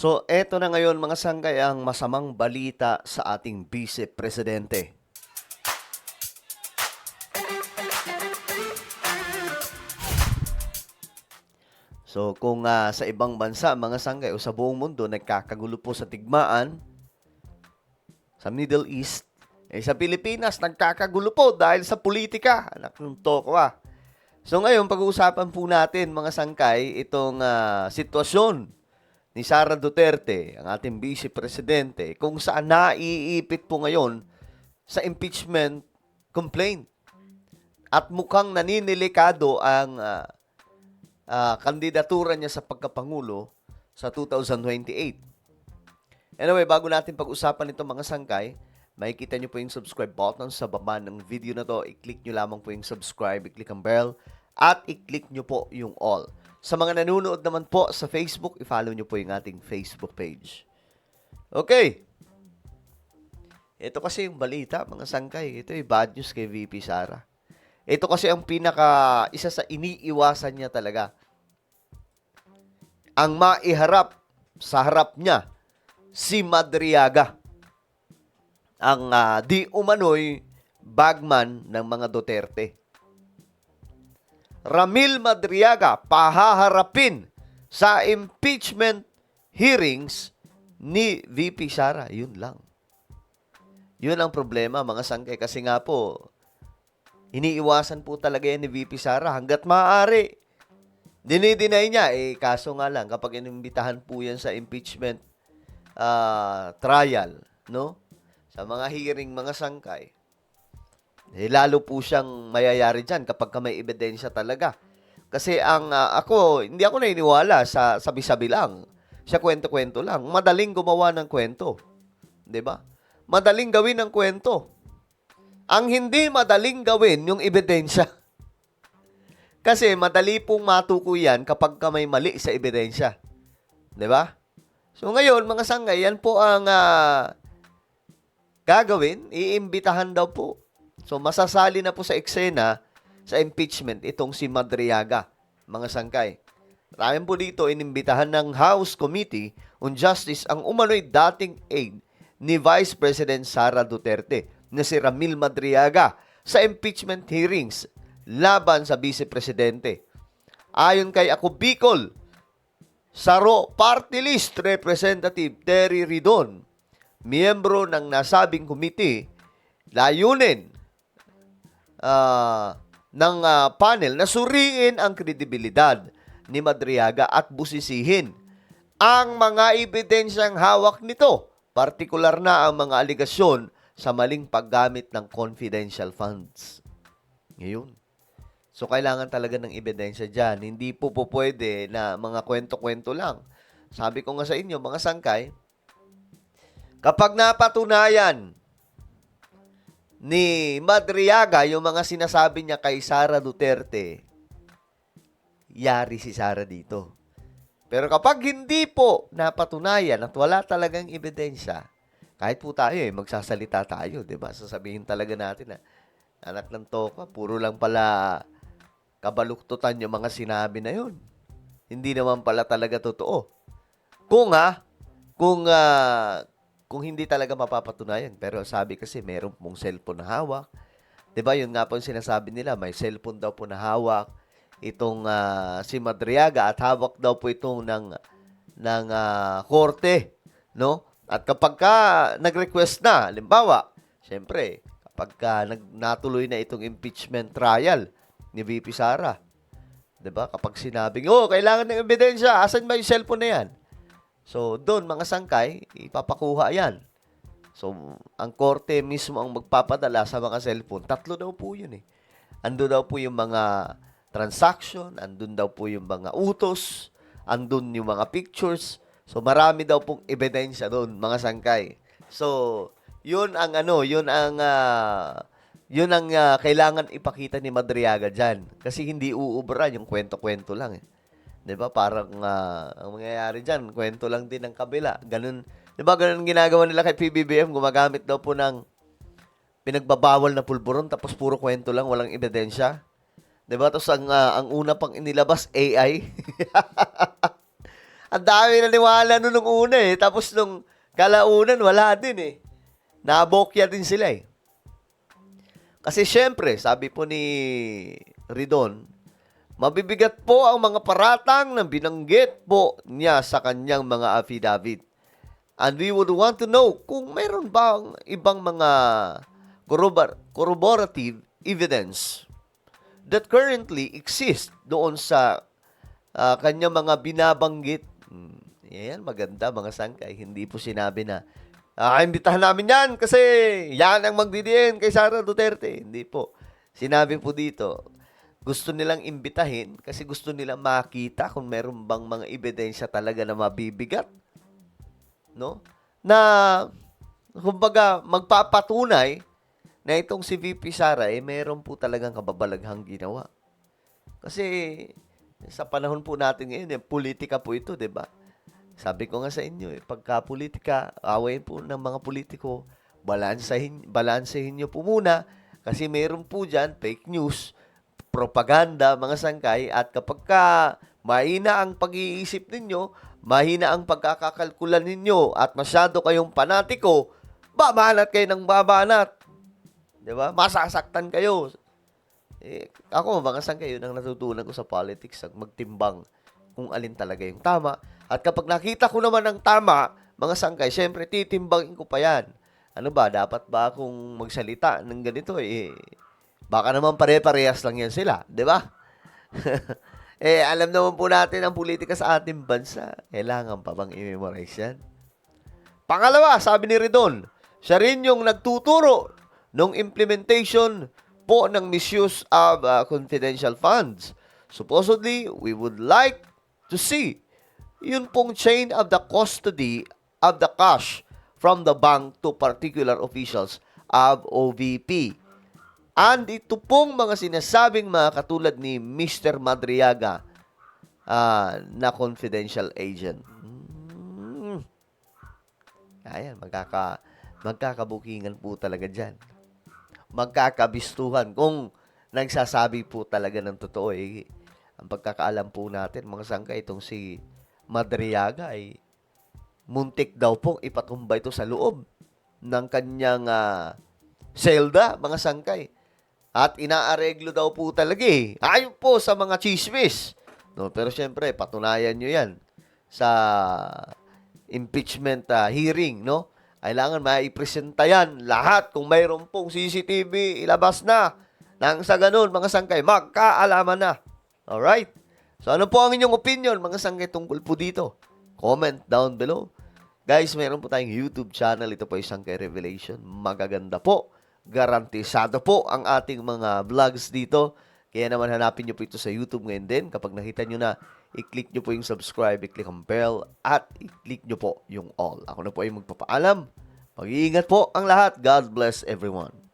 So, eto na ngayon mga sangkay ang masamang balita sa ating Vice Presidente. So, kung sa ibang bansa, mga sangkay o sa buong mundo, nagkakagulo po sa tigmaan sa Middle East, sa Pilipinas, nagkakagulo po dahil sa politika. Anak ng toko ah. So, ngayon, pag-uusapan po natin, mga sangkay, itong sitwasyon ni Sara Duterte, ang ating Vice Presidente, kung saan naiipit po ngayon sa impeachment complaint. At mukhang naninilikado ang kandidatura niya sa pagkapangulo sa 2028. Anyway, bago natin pag-usapan ito mga sangkay, makikita nyo po yung subscribe button sa baba ng video na to. I-click nyo lamang po yung subscribe, i-click ang bell, at i-click nyo po yung all. Sa mga nanonood naman po sa Facebook, i-follow nyo po yung ating Facebook page. Okay. Ito kasi yung balita, mga sangkay. Ito yung bad news kay VP Sara. Ito kasi ang isa sa iniiwasan niya talaga. Ang maiharap sa harap niya, si Madriaga. Ang di umano'y bagman ng mga Duterte. Ramil Madriaga pahaharapin sa impeachment hearings ni VP Sara. Yun lang. Yun ang problema, mga sangkay. Kasi nga po, iniiwasan po talaga yan ni VP Sara hanggat maaari. Dinideny niya. Kaso nga lang, kapag inimbitahan po yan sa impeachment trial, no? Sa mga hearing, mga sangkay, lalo po siyang mayayari dyan kapag may ebidensya talaga. Kasi hindi ako naniniwala sa sabi-sabi lang. Siya kwento-kwento lang. Madaling gumawa ng kwento. 'Di ba? Madaling gawin ng kwento. Ang hindi madaling gawin yung ebidensya. Kasi madali pong matukoy yan kapag may mali sa ebidensya. 'Di ba? So ngayon, mga sangay, yan po ang gagawin. Iimbitahan daw po. So masasali na po sa eksena sa impeachment itong si Madriaga, mga sangkay. Marami po dito inimbitahan ng House Committee on Justice ang umano'y dating aide ni Vice President Sara Duterte na si Ramil Madriaga sa impeachment hearings laban sa Vice Presidente. Ayon kay Ako Bicol, Saro Party List Representative Terry Ridon, miyembro ng nasabing committee, layunin ng panel na suriin ang kredibilidad ni Madriaga at busisihin ang mga ebidensyang hawak nito, partikular na ang mga aligasyon sa maling paggamit ng confidential funds. Ngayon. So, kailangan talaga ng ebidensya dyan. Hindi po pwede na mga kwento-kwento lang. Sabi ko nga sa inyo, mga sangkay, kapag napatunayan ni Madriaga yung mga sinasabi niya kay Sara Duterte, yari si Sara dito. Pero kapag hindi po napatunayan at wala talagang ebidensya, kahit po tayo magsasalita tayo, 'di ba? Sasabihin talaga natin na anak ng toka, puro lang pala kabaluktutan yung mga sinabi na yun. Hindi naman pala talaga totoo. Kung hindi talaga mapapatunayan. Pero sabi kasi, meron pong cellphone na hawak. Diba, yun nga po yung sinasabi nila, may cellphone daw po na hawak itong si Madriaga at hawak daw po itong ng korte. No? At kapag nag-request na, halimbawa, syempre, kapag natuloy na itong impeachment trial ni VP Sara, diba, kapag sinabing, kailangan ng ebidensya, asan ba yung cellphone na yan? So, doon, mga sangkay, ipapakuha yan. So, ang korte mismo ang magpapadala sa mga cellphone. 3 daw po yun eh. Andun daw po yung mga transaction, andun daw po yung mga utos, andun yung mga pictures. So, marami daw pong ebidensya doon, mga sangkay. So, yun ang kailangan ipakita ni Madriaga dyan. Kasi hindi uubra yung kwento-kwento lang eh. 'Di ba? Parang ang mangyayari diyan, kwento lang din ng kabila. Ganun, 'di ba? Ganun ginagawa nila kay PBBM, gumagamit daw po ng pinagbabawal na pulburon tapos puro kwento lang, walang ebidensya. 'Di ba? Tapos ang una pang inilabas AI. Ang dami naniwala nung una eh. Tapos nung kalaunan, wala din eh. Nabokya din sila eh. Kasi syempre, sabi po ni Ridon, mabibigat po ang mga paratang na binanggit po niya sa kanyang mga affidavit. And we would want to know kung meron bang ibang mga corroborative evidence that currently exist doon sa kanyang mga binabanggit. Yan, maganda mga sangkay. Hindi po sinabi na, imbitahan namin yan kasi yan ang magdidiin kay Sara Duterte. Hindi po. Sinabi po dito, gusto nilang imbitahin kasi gusto nilang makita kung meron bang mga ebidensya talaga na mabibigat. No? Na, kumbaga, magpapatunay na itong si VP Sara, meron po talagang kababalaghang ginawa. Kasi, sa panahon po natin ngayon, politika po ito, di ba? Sabi ko nga sa inyo, pagka politika, awayin po ng mga politiko, balansehin nyo po muna, kasi meron po dyan fake news, propaganda, mga sangkay, at kapag mahina ang pag-iisip ninyo, mahina ang pagkakakalkulan ninyo, at masyado kayong panatiko, babanat kayo ng babanat. Diba? Masasaktan kayo. Ako, mga sangkay, yun ang natutunan ko sa politics, magtimbang kung alin talaga yung tama. At kapag nakita ko naman ang tama, mga sangkay, syempre, titimbangin ko pa yan. Ano ba, dapat ba akong magsalita ng ganito? Baka naman pare-parehas lang yan sila, di ba? Alam naman po natin ang politika sa ating bansa. Kailangan pa bang i-memorize yan? Pangalawa, sabi ni Ridon, siya rin yung nagtuturo ng implementation po ng misuse of confidential funds. Supposedly, we would like to see yun pong chain of the custody of the cash from the bank to particular officials of OVP. And ito pong mga sinasabing mga katulad ni Mr. Madriaga na confidential agent. Ayan, magkakabukingan po talaga dyan. Magkakabistuhan kung nagsasabi po talaga ng totoo. Ang pagkakaalam po natin, mga sangkay, itong si Madriaga ay muntik daw pong ipatumba ito sa loob ng kanyang selda, mga sangkay. At inaareglo daw po talaga ayon po sa mga chismis. No, pero syempre, patunayan nyo yan sa impeachment hearing, no? Kailangan maipresenta yan lahat. Kung mayroon pong CCTV, ilabas na. Nang sa ganun, mga sangkay, magkaalaman na. Alright? So, ano po ang inyong opinion, mga sangkay, tungkol po dito? Comment down below. Guys, meron po tayong YouTube channel. Ito po yung Sangkay Revelation. Magaganda po. Garantisado po ang ating mga vlogs dito. Kaya naman hanapin nyo po ito sa YouTube ngayon din. Kapag nakita nyo na, i-click nyo po yung subscribe, i-click ang bell, at i-click nyo po yung all. Ako na po ay magpapaalam. Mag-iingat po ang lahat. God bless everyone.